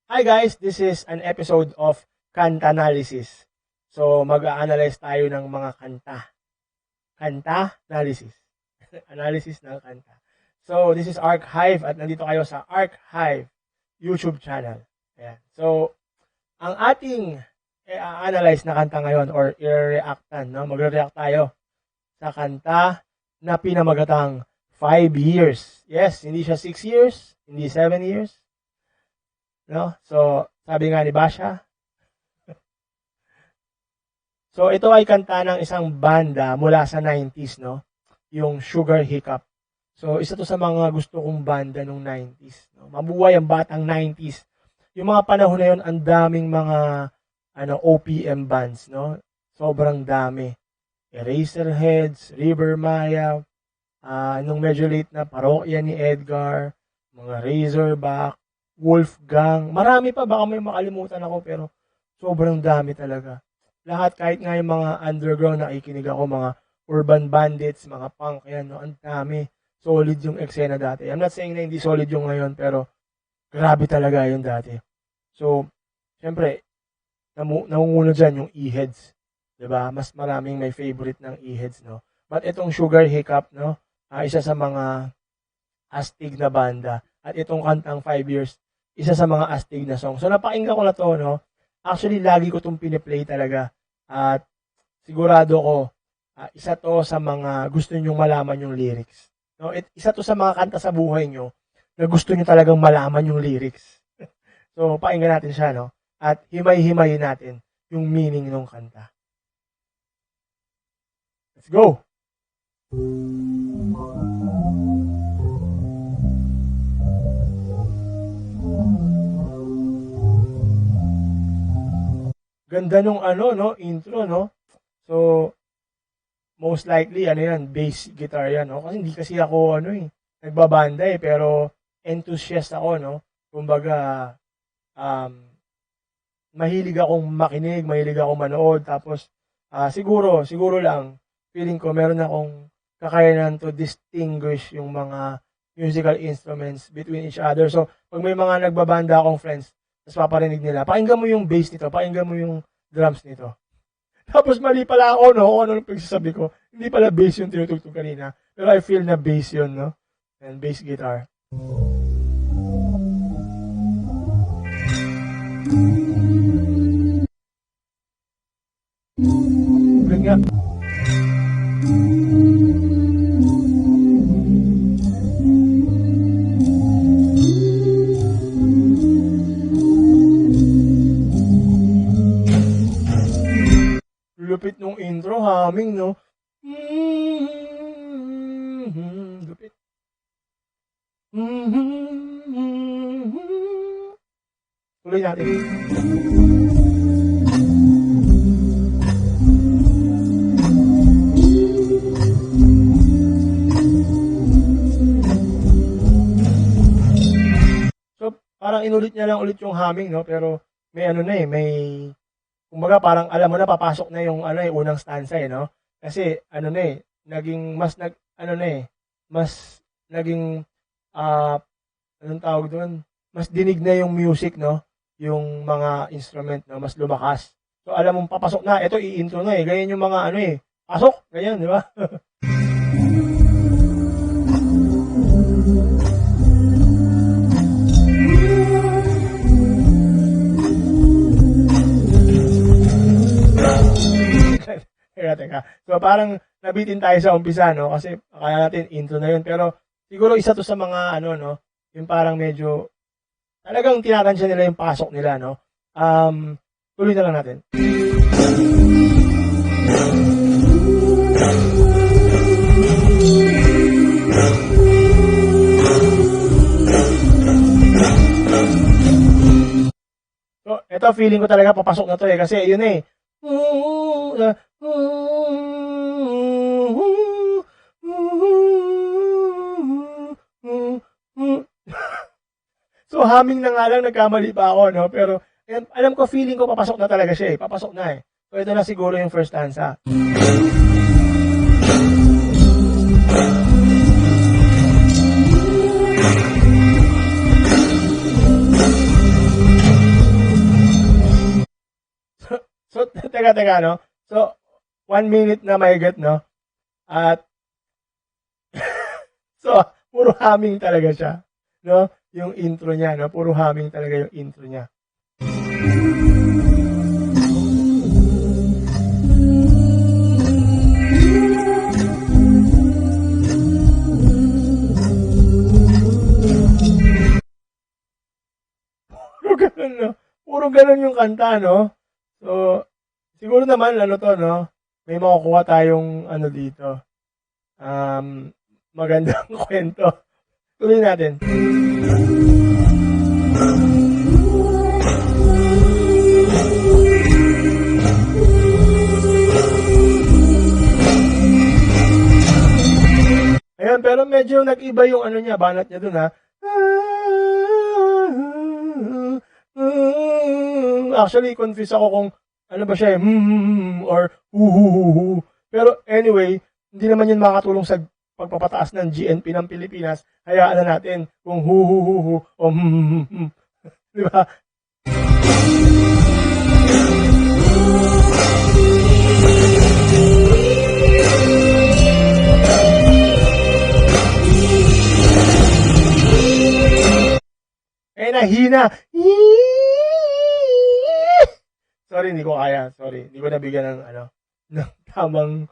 Hi guys, this is an episode of Kanta Analysis. So mag-a-analyze tayo ng mga kanta. Kanta Analysis. Analysis ng kanta. So this is Archive at nandito kayo sa Archive YouTube channel. Ayan. So ang ating i-analyze na kanta ngayon or i-reactan, no? Magre-react tayo sa kanta na pinamagatang 5 years. Yes, hindi siya 6 years, hindi 7 years. No? So, sabi nga ni Basha. So, ito ay kanta ng isang banda mula sa 90s, no? Yung Sugar Hiccup. So, isa to sa mga gusto kong banda nung 90s. No? Mabuhay ang batang 90s. Yung mga panahon na yun, ang daming mga OPM bands, no? Sobrang dami. Eraserheads, River Maya, nung medyo late na, Parokya ni Edgar, mga Razorback, Wolfgang, marami pa, baka may makalimutan ako pero sobrang dami talaga. Lahat, kahit nga yung mga underground nakikinig ako, mga urban bandits, mga punk, yan, no, ang dami. Solid yung eksena dati. I'm not saying na hindi solid yung ngayon, pero grabe talaga yung dati. So, syempre, namunguna dyan yung E-Heads. Diba? Mas maraming may favorite ng E-Heads, no? But itong Sugar Hiccup, no? Isa sa mga astig na banda. At itong kantang 5 years, isa sa mga astig na song. So, napakinggan ko na to, no? Actually, lagi ko itong piniplay talaga. At sigurado ko, isa to sa mga gusto nyong malaman yung lyrics. No? Isa to sa mga kanta sa buhay nyo na gusto nyo talagang malaman yung lyrics. So, pakinggan natin siya, no? At himay-himayin natin yung meaning ng kanta. Let's go! Ganda nung no, intro, no? So, most likely, yan, bass guitar yan, no? Kasi hindi kasi ako, nagbabanda pero enthusiast ako, no? Kumbaga, mahilig akong makinig, mahilig akong manood, tapos, siguro lang, feeling ko, meron akong kakayanan to distinguish yung mga musical instruments between each other. So, pag may mga nagbabanda akong friends, tapos paparinig nila, pakinggan mo yung bass nito, pakinggan mo yung drums nito. Tapos mali pala ako, no? Kung ano yung pagsasabi ko. Hindi pala bass yung tinutugtog kanina. Pero I feel na bass yun, no? And bass guitar. Ulit nga. Lupit nung intro, humming, no? Lupit. Tuloy natin. So, parang inulit niya lang ulit yung humming, no? Pero may may kumbaga parang alam mo na papasok na yung unang stanza no? Kasi naging mas mas naging anong tawag doon? Mas dinig na yung music, no? Yung mga instrument, no? Mas lumakas. So alam mong papasok na, ito i-intro na ganyan yung mga pasok, ganyan, di ba? Teka. So, parang nabitin tayo sa umpisa, no? Kasi akala natin intro na yun. Pero, siguro isa to sa mga, no? Yung parang medyo, talagang tinatansya nila yung pasok nila, no? Tuloy na lang natin. So, ito feeling ko talaga papasok na to kasi yun So, humming na nga lang, nagkamali pa ako, no? Pero, alam ko, feeling ko, papasok na talaga siya, papasok na So, ito na siguro yung first stanza. teka, no? So, 1 minute na mahigit, no? At, so, puro humming talaga siya, no? Yung intro niya, no? Puro humming talaga yung intro niya. Puro ganun, no? Puro ganun yung kanta, no? So, siguro naman, ano to, no? May makukuha tayong, ano dito, magandang kwento. Tuloy natin. Ayan, pero medyo nag-iba yung ano niya, banat niya dun, ha? Actually, confused ako kung ano ba siya, or hu. Pero anyway, hindi naman yun makatulong sa pagpapataas ng GNP ng Pilipinas. Hayaan na natin kung hu o Di ba? Eh, nahina. Sorry, hindi ko kaya. Sorry, hindi ko nabigyan ng ng tamang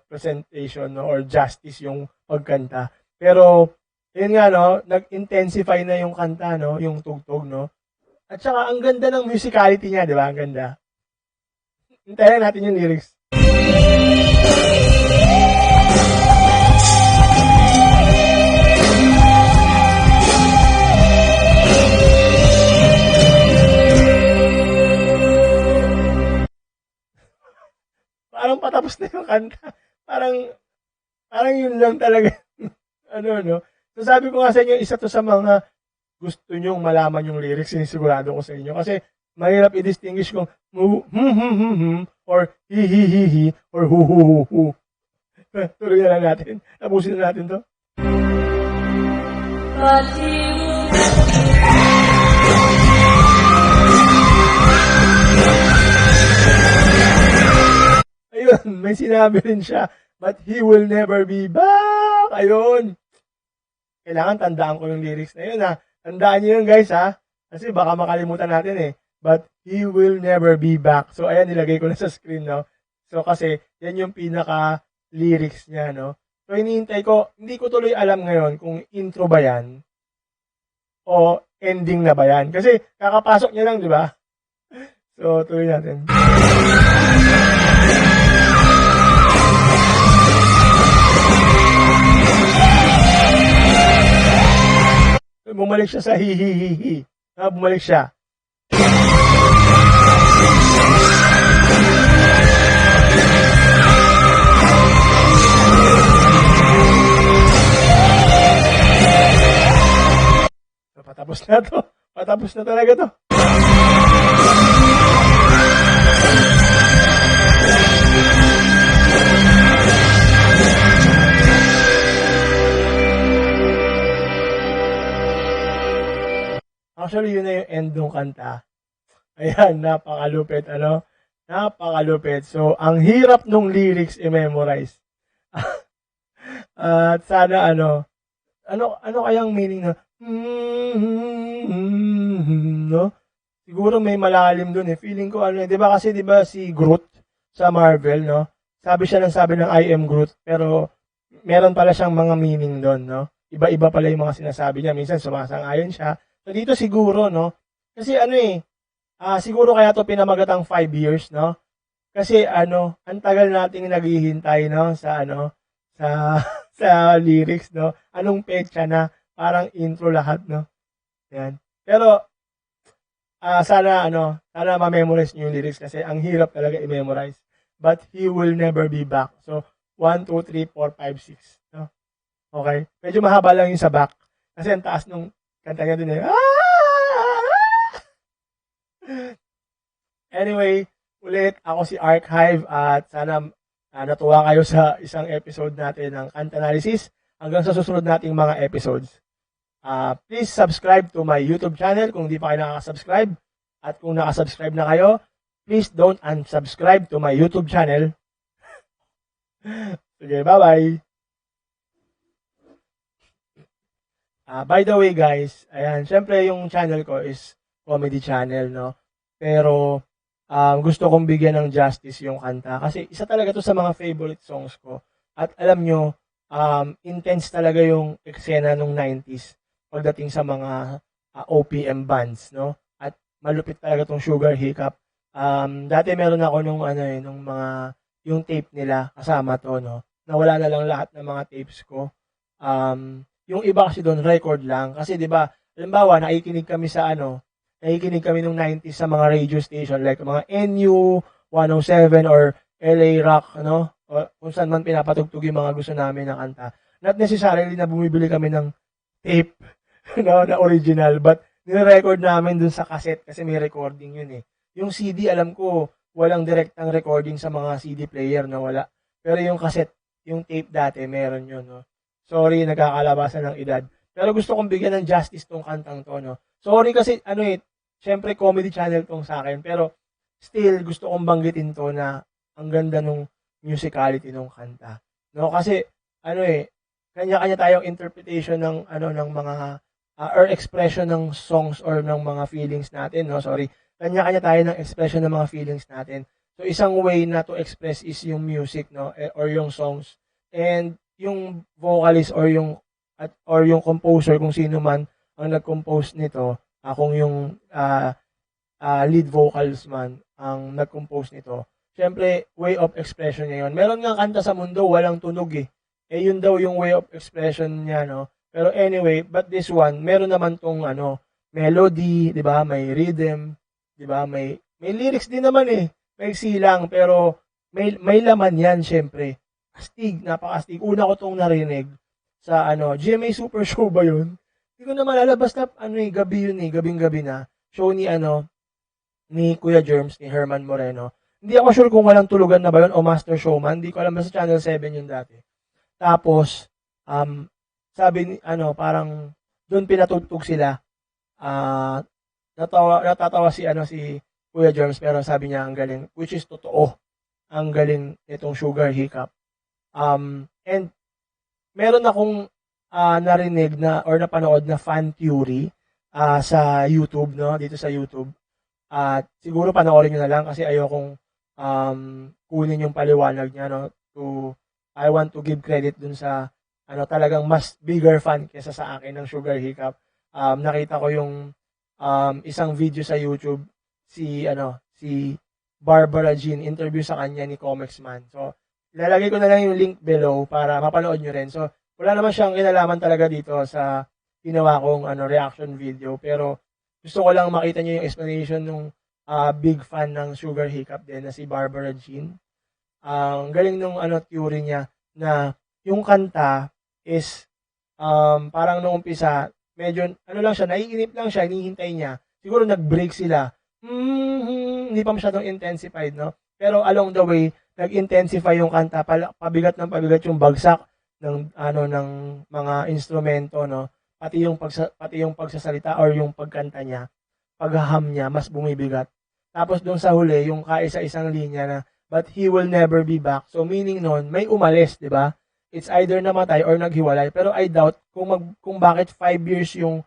presentation, no, or justice yung pagkanta. Pero yun nga, no, nag-intensify na yung kanta, no, yung tugtog, no. At saka ang ganda ng musicality niya, di ba? Ang ganda. Hintayin natin yung lyrics. Parang patapos na yung kanta. Parang yun lang talaga. No? So sabi ko nga sa inyo, isa to sa mga gusto nyong malaman yung lyrics, sinisigurado ko sa inyo. Kasi mahirap i-distinguish kung or hi or hu. Tuloy na lang natin. Tapusin na natin to. Ayun, may sinabi rin siya, but he will never be back. Ayun. Kailangan tandaan ko yung lyrics na yun, ha. Tandaan nyo yun, guys, ha. Kasi baka makalimutan natin, eh. But he will never be back. So, ayan, nilagay ko na sa screen, no. So, kasi, yan yung pinaka-lyrics niya, no. So, hinihintay ko, hindi ko tuloy alam ngayon kung intro ba yan o ending na ba yan. Kasi, kakapasok niya lang, di ba? So, tuloy natin. Bumalik siya sa hihihihi. Bumalik siya. So, patapos na to. Patapos na talaga to. Actually, yun na yung end ng kanta. Ayan, napakalupit, Napakalupit. So, ang hirap nung lyrics i-memorize. At sana, ano kayang meaning na, no? Siguro may malalim dun, eh. Feeling ko, di ba kasi, di ba si Groot sa Marvel, no? Sabi ng I am Groot, pero meron pala siyang mga meaning dun, no? Iba-iba pala yung mga sinasabi niya. Minsan, sumasang-ayon siya. So, dito siguro, no? Kasi siguro kaya to pinamagatang 5 years, no? Kasi ang tagal nating naghihintay, no? Sa sa lyrics, no? Anong petsa na? Parang intro lahat, no? Yan. Pero, sana ma-memorize niyo yung lyrics kasi ang hirap talaga i-memorize. But he will never be back. So, 1, 2, 3, 4, 5, 6, no? Okay? Medyo mahaba lang yung sa back. Kasi ang taas nung kanta niya dun, eh. Anyway, ulit, ako si Archive at sana natuwa kayo sa isang episode natin ng Kanta Analysis. Hanggang sa susunod nating mga episodes. Please subscribe to my YouTube channel kung di pa kayo nakaka-subscribe. At kung nakasubscribe na kayo, please don't unsubscribe to my YouTube channel. Sige, bye-bye. By the way guys, ayan, syempre yung channel ko is comedy channel, no? Pero gusto kong bigyan ng justice yung kanta kasi isa talaga to sa mga favorite songs ko. At alam nyo, intense talaga yung eksena nung 90s pagdating sa mga OPM bands, no? At malupit talaga tong Sugar Hiccup. Dati meron ako nung yung tape nila kasama to, no? Nawala na lang lahat ng mga tapes ko. Yung iba kasi doon record lang kasi 'di ba, halimbawa nakikinig kami nung 90s sa mga radio station like mga NU 107 or LA Rock, ano, o kung saan man pinapatugtog yung mga gusto namin na kanta. Not necessarily na bumibili kami ng tape, no, na original, but nire-record namin dun sa cassette kasi may recording yun eh. Yung CD, alam ko, walang direktang recording sa mga CD player na wala. Pero yung cassette, yung tape dati, meron yun, no. Sorry, nagkakalabasan ng edad. Pero gusto kong bigyan ng justice tong kantang to, no. Sorry kasi, syempre comedy channel tong sa akin. Pero, still, gusto kong banggitin to na ang ganda nung musicality nung kanta. No, kasi, kanya-kanya tayong interpretation ng mga, or expression ng songs or ng mga feelings natin, no, sorry. Kanya-kanya tayo ng expression ng mga feelings natin. So, isang way na to express is yung music, no, or yung songs. And, yung vocalist or yung composer kung sino man ang nag-compose nito, kung yung lead vocals man ang nag-compose nito. Syempre, way of expression niya yun. Meron nga kanta sa mundo, walang tunog eh. Yun daw yung way of expression niya, no? Pero anyway, but this one, meron naman tong melody, 'di ba? May rhythm, 'di ba? May lyrics din naman eh. May silang pero may laman 'yan syempre. Astig, napakastig. Una ko tong narinig sa GMA Super Show ba yun? Hindi ko na maalala, basta gabi yun eh, gabing-gabi na. Show ni Kuya Germs, ni Herman Moreno. Hindi ako sure kung walang tulugan na ba yun o Master Showman, hindi ko alam, basta Channel 7 yun dati. Tapos, sabi ni, parang doon pinatugtog sila. Natatawa si Kuya Germs, pero sabi niya ang galing, which is totoo, ang galing nitong Sugar Hiccup. And meron akong narinig na or napanood na fan theory sa YouTube, no, dito sa YouTube. At siguro panoorin niyo na lang kasi ayokong kunin yung paliwanag niya, no. I want to give credit dun sa talagang mas bigger fan kesa sa akin ng Sugar Hiccup. Nakita ko yung isang video sa YouTube si Barbara Jean, interview sa kanya ni Comics Man. So ilalagay ko na lang yung link below para mapanood nyo rin. So, wala naman siyang kinalaman talaga dito sa ginawa kong reaction video. Pero, gusto ko lang makita nyo yung explanation ng big fan ng Sugar Hiccup din na si Barbara Jean. Ang galing nung theory niya na yung kanta is parang nung umpisa, medyo lang siya, naiinip lang siya, hinihintay niya. Siguro nag-break sila. Hindi pa masyadong intensified, no? Pero along the way, nag-intensify yung kanta, pabigat yung bagsak ng ng mga instrumento, no, pati yung pagsasalita or yung pagkanta niya, paghaham niya mas bumibigat. Tapos doon sa huli yung kaisa-isang linya na but he will never be back. So meaning noon may umalis, 'di ba? It's either namatay or naghiwalay, pero I doubt kung bakit 5 years yung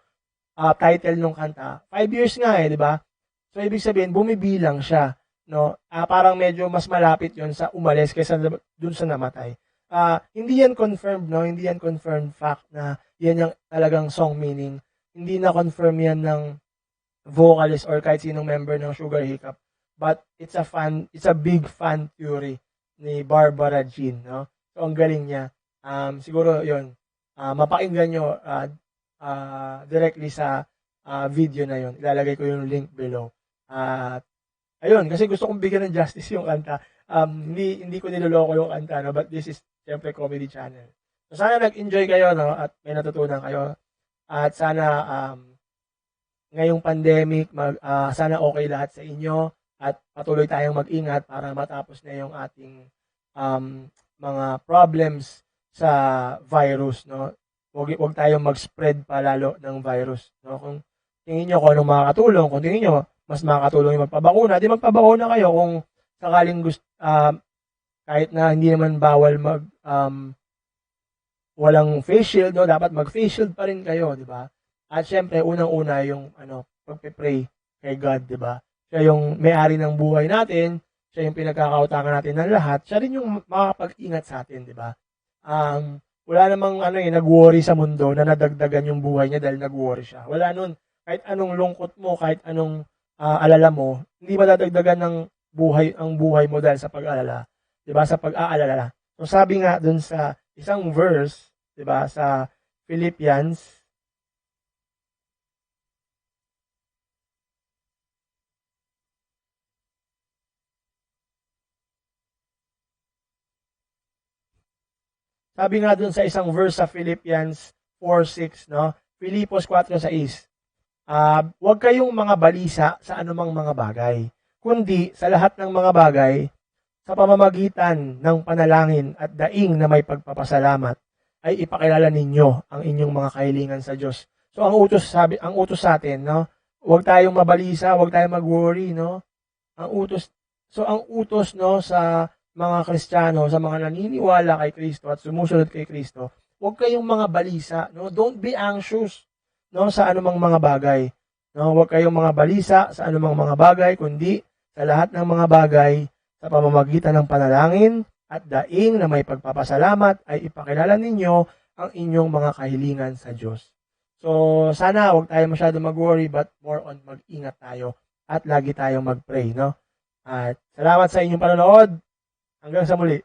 title ng kanta. 5 years nga 'di ba? So ibig sabihin bumibilang siya, no? Parang medyo mas malapit 'yon sa umalis kaysa dun sa namatay. Hindi yan confirmed, no? Hindi yan confirmed fact na yan yung talagang song meaning. Hindi na confirm yan ng vocalist or kahit sinong member ng Sugar Hiccup. But it's a big fan theory ni Barbara Jean, no? So ang galing niya. Siguro 'yon. Mapakinggan nyo directly sa video na 'yon. Ilalagay ko yung link below. Ayun, kasi gusto kong bigyan ng justice yung kanta. Hindi ko niloloko yung kanta, no? But this is siyempre comedy channel. So sana nag-enjoy kayo, no? At may natutunan kayo. At sana ngayong pandemic, sana okay lahat sa inyo at patuloy tayong mag-ingat para matapos na yung ating mga problems sa virus, no? Huwag tayong mag-spread pa lalo ng virus, no? Kung tingin nyo kung anong makakatulong, kung tingin nyo mas makakatulong yung magpabakuna, di magpabakuna kayo kung sakaling gusto, kahit na hindi naman bawal walang face shield, no? Dapat mag-face shield pa rin kayo, di ba? At syempre, unang-una yung pagpe-pray kay God, di ba? Siya yung may-ari ng buhay natin, siya yung pinagkakautangan natin ng lahat, siya rin yung makakapag-ingat sa atin, di ba? Wala namang nag-worry sa mundo na nadagdagan yung buhay niya dahil nag-worry siya. Wala nun. Kahit anong lungkot mo, kahit anong alala mo, hindi madadagdagan ng buhay ang buhay mo dahil sa pag-alala. 'Di ba? Sa pag-aalala. So sabi nga dun sa isang verse, 'di ba, sa Philippians Sabi nga dun sa isang verse sa Philippians 4:6, no? Filipos 4:6. Huwag kayong mga balisa sa anumang mga bagay, kundi sa lahat ng mga bagay, sa pamamagitan ng panalangin at daing na may pagpapasalamat, ay ipakilala ninyo ang inyong mga kahilingan sa Diyos. So ang utos sa atin, no? Huwag tayong mabalisa, huwag tayong mag-worry, no? Ang utos no sa mga Kristiyano, sa mga naniniwala kay Kristo at sumusunod kay Kristo, huwag kayong mga balisa, no? Don't be anxious, no, sa anumang mga bagay. No, huwag kayong mga balisa sa anumang mga bagay, kundi sa lahat ng mga bagay, sa pamamagitan ng panalangin at daing na may pagpapasalamat, ay ipakilala ninyo ang inyong mga kahilingan sa Diyos. So, sana huwag tayo masyado mag-worry, but more on mag-ingat tayo at lagi tayong mag-pray, no? At salamat sa inyong panonood. Hanggang sa muli.